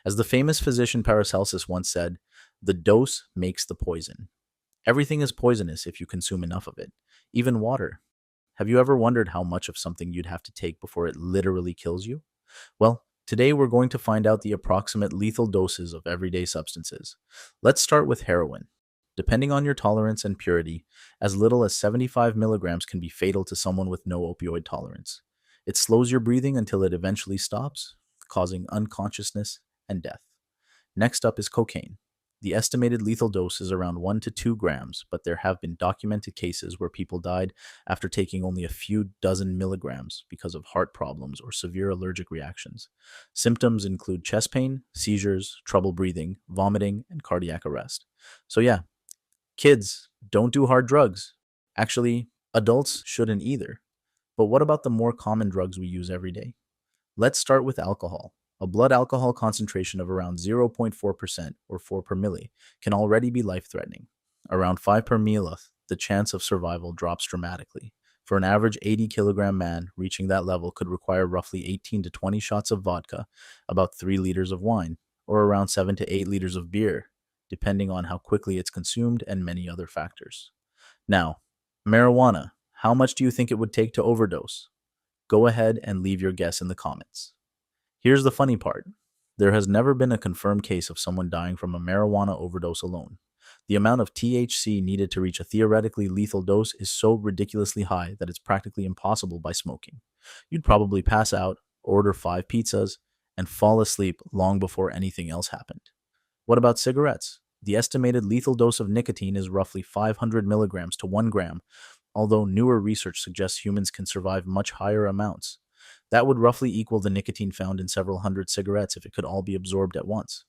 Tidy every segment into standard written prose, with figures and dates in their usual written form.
As the famous physician Paracelsus once said, the dose makes the poison. Everything is poisonous if you consume enough of it, even water. Have you ever wondered how much of something you'd have to take before it literally kills you? Well, today we're going to find out the approximate lethal doses of everyday substances. Let's start with heroin. Depending on your tolerance and purity, as little as 75 milligrams can be fatal to someone with no opioid tolerance. It slows your breathing until it eventually stops, causing unconsciousness and death. Next up is cocaine. The estimated lethal dose is around 1 to 2 grams, but there have been documented cases where people died after taking only a few dozen milligrams because of heart problems or severe allergic reactions. Symptoms include chest pain, seizures, trouble breathing, vomiting, and cardiac arrest. So, yeah, kids, don't do hard drugs. Actually, adults shouldn't either. But what about the more common drugs we use every day? Let's start with alcohol. A blood alcohol concentration of around 0.4% or 4 per milli can already be life-threatening. Around 5 per milliliter, the chance of survival drops dramatically. For an average 80-kilogram man, reaching that level could require roughly 18 to 20 shots of vodka, about 3 liters of wine, or around 7 to 8 liters of beer, depending on how quickly it's consumed and many other factors. Now, marijuana. How much do you think it would take to overdose? Go ahead and leave your guess in the comments. Here's the funny part. There has never been a confirmed case of someone dying from a marijuana overdose alone. The amount of THC needed to reach a theoretically lethal dose is so ridiculously high that it's practically impossible by smoking. You'd probably pass out, order 5 pizzas, and fall asleep long before anything else happened. What about cigarettes? The estimated lethal dose of nicotine is roughly 500 milligrams to 1 gram, although newer research suggests humans can survive much higher amounts. That would roughly equal the nicotine found in several hundred cigarettes if it could all be absorbed at once.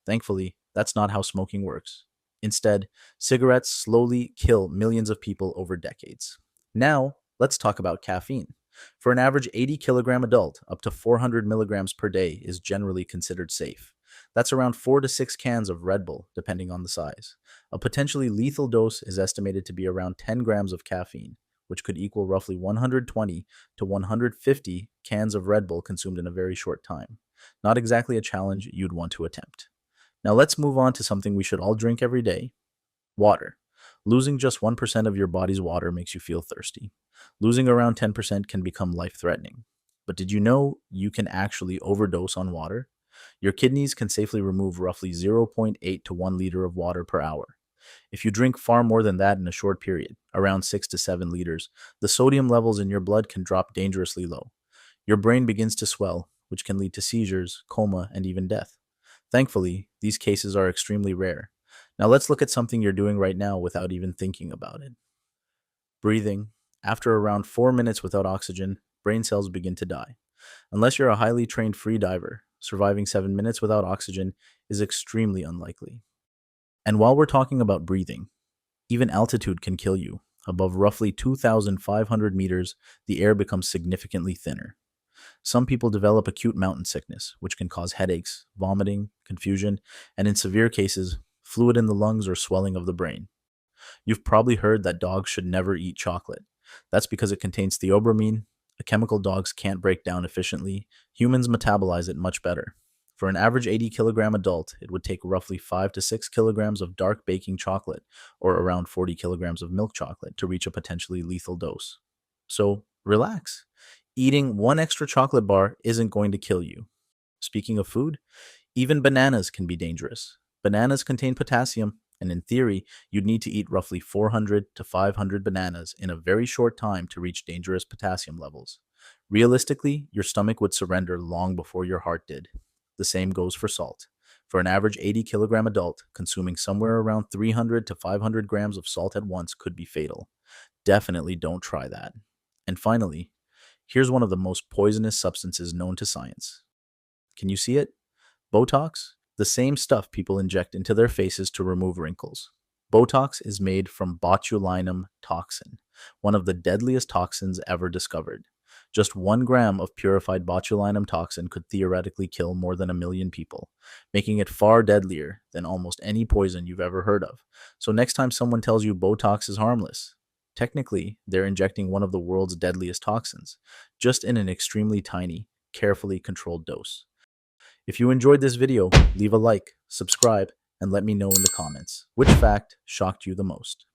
Thankfully, that's not how smoking works. Instead, cigarettes slowly kill millions of people over decades. Now, let's talk about caffeine. For an average 80-kilogram adult, up to 400 milligrams per day is generally considered safe. That's around 4 to 6 cans of Red Bull, depending on the size. A potentially lethal dose is estimated to be around 10 grams of caffeine, which could equal roughly 120 to 150 cans of Red Bull consumed in a very short time. Not exactly a challenge you'd want to attempt. Now let's move on to something we should all drink every day: water. Losing just 1% of your body's water makes you feel thirsty. Losing around 10% can become life-threatening. But did you know you can actually overdose on water? Your kidneys can safely remove roughly 0.8 to 1 liter of water per hour. If you drink far more than that in a short period, around 6 to 7 liters, the sodium levels in your blood can drop dangerously low. Your brain begins to swell, which can lead to seizures, coma, and even death. Thankfully, these cases are extremely rare. Now let's look at something you're doing right now without even thinking about it. Breathing. After around 4 minutes without oxygen, brain cells begin to die. Unless you're a highly trained free diver, surviving 7 minutes without oxygen is extremely unlikely. And while we're talking about breathing, even altitude can kill you. Above roughly 2,500 meters, the air becomes significantly thinner. Some people develop acute mountain sickness, which can cause headaches, vomiting, confusion, and in severe cases, fluid in the lungs or swelling of the brain. You've probably heard that dogs should never eat chocolate. That's because it contains theobromine, a chemical dogs can't break down efficiently. Humans metabolize it much better. For an average 80-kilogram adult, it would take roughly 5 to 6 kilograms of dark baking chocolate, or around 40 kilograms of milk chocolate, to reach a potentially lethal dose. So, relax. Eating 1 extra chocolate bar isn't going to kill you. Speaking of food, even bananas can be dangerous. Bananas contain potassium, and in theory, you'd need to eat roughly 400 to 500 bananas in a very short time to reach dangerous potassium levels. Realistically, your stomach would surrender long before your heart did. The same goes for salt. For an average 80-kilogram adult, consuming somewhere around 300 to 500 grams of salt at once could be fatal. Definitely don't try that. And finally, here's one of the most poisonous substances known to science. Can you see it? Botox? The same stuff people inject into their faces to remove wrinkles. Botox is made from botulinum toxin, one of the deadliest toxins ever discovered. Just 1 gram of purified botulinum toxin could theoretically kill more than 1 million people, making it far deadlier than almost any poison you've ever heard of. So next time someone tells you Botox is harmless, technically they're injecting one of the world's deadliest toxins, just in an extremely tiny, carefully controlled dose. If you enjoyed this video, leave a like, subscribe, and let me know in the comments which fact shocked you the most.